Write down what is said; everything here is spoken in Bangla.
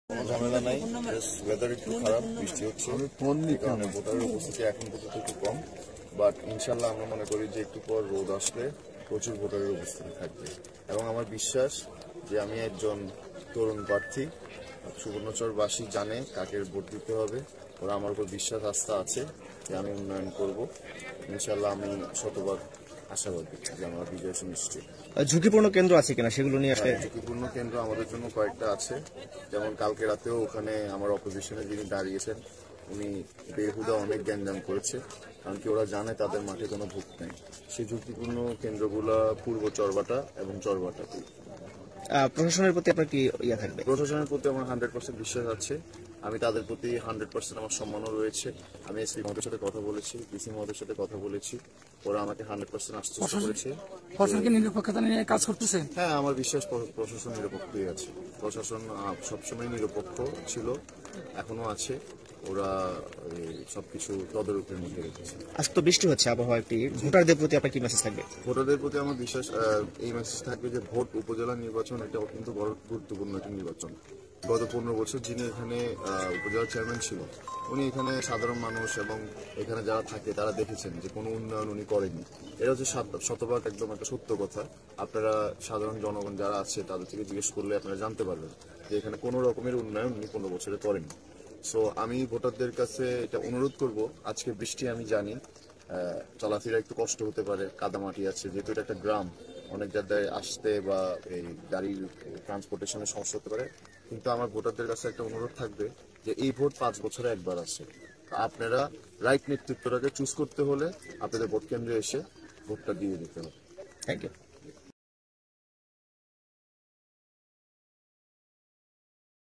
কোনো ঝামেলা নাই, ওয়েদার একটু খারাপ, বৃষ্টি হচ্ছে, কারণে ভোটারের উপস্থিতি এখন পর্যন্ত একটু কম। বাট ইনশাল্লাহ আমরা মনে করি যে একটু পর রোদ আসলে প্রচুর ভোটারের উপস্থিতি থাকবে এবং আমার বিশ্বাস যে আমি একজন তরুণ প্রার্থী, সুবর্ণচরবাসী জানে কাকে ভোট দিতে হবে। ওরা আমার উপর বিশ্বাস আস্থা আছে যে আমি উন্নয়ন করব। ইনশাল্লাহ আমি শতভাগ আশাবাদী যে আমার বিজয় সুনিশ্চিত। ঝুঁকিপূর্ণ কেন্দ্র আছে কিনা সেগুলো নিয়ে আসলে ঝুঁকিপূর্ণ কেন্দ্র আমাদের জন্য কয়েকটা আছে, যেমন কালকে রাতেও ওখানে আমার অপোজিশনে যিনি দাঁড়িয়েছেন উনি বেহুদা অনেক গ্যাঞ্জাম করেছে, কারণ কি ওরা জানে তাদের মাঠে কোনো ভোট নেই। সেই ঝুঁকিপূর্ণ কেন্দ্রগুলো পূর্ব চরবাটা এবং চরবাটাতে। প্রশাসনের প্রতি আপনার কি ইয়া থাকবে? প্রশাসনের প্রতি আমার 100% বিশ্বাস আছে, আমি তাদের প্রতি 100% আমার সম্মানও রয়েছে। আমি এসপি মহোদয়ের সাথে কথা বলেছি, ডিসি মহোদয়ের সাথে কথা বলেছি, ওরা আমাকে 100% আশ্বস্ত করেছে। প্রশাসন কি নিরপেক্ষতা নিয়ে কাজ করতেছে? হ্যাঁ, আমার বিশ্বাস প্রশাসন নিরপেক্ষই আছে। প্রশাসন সবসময় নিরপেক্ষ ছিল, এখনো আছে। ওরা সবকিছু তদারকির মধ্যে রেখেছে। আজকে তো বৃষ্টি হচ্ছে, আবহাওয়া একটি ভোটারদের প্রতি আপনার কি মেসেজ থাকবে? ভোটারদের প্রতি আমার বিশ্বাস, এই মেসেজ থাকবে যে ভোট উপজেলা নির্বাচন এটা অত্যন্ত বড় গুরুত্বপূর্ণ একটি নির্বাচন। গত 15 বছর যিনি এখানে উপজেলা চেয়ারম্যান ছিল, উনি এখানে সাধারণ মানুষ এবং এখানে যারা থাকে তারা দেখেছেন যে কোনো উন্নয়ন উনি করেনি। এটা হচ্ছে শতভাগ একদম একটা সত্য কথা। আপনারা সাধারণ জনগণ যারা আছে তাদের থেকে জিজ্ঞেস করলে আপনারা জানতে পারবেন যে এখানে কোনো রকমের উন্নয়ন উনি 15 বছরে করেনি। সো আমি ভোটারদের কাছে এটা অনুরোধ করব, আজকে বৃষ্টি আমি জানি, চলাফেরা একটু কষ্ট হতে পারে, কাদামাটি আছে, যেহেতু এটা একটা গ্রাম, অনেক জায়গায় আসতে বা এই গাড়ির ট্রান্সপোর্টেশনের সমস্যা হতে পারে, কিন্তু আমার ভোটারদের কাছে একটা অনুরোধ থাকবে যে এই ভোট 5 বছরে একবার আসে। আপনারা রাইট নেতৃত্বটাকে চুজ করতে হলে আপনাদের ভোট কেন্দ্রে এসে ভোটটা দিয়ে দিতে হবে। Thank you.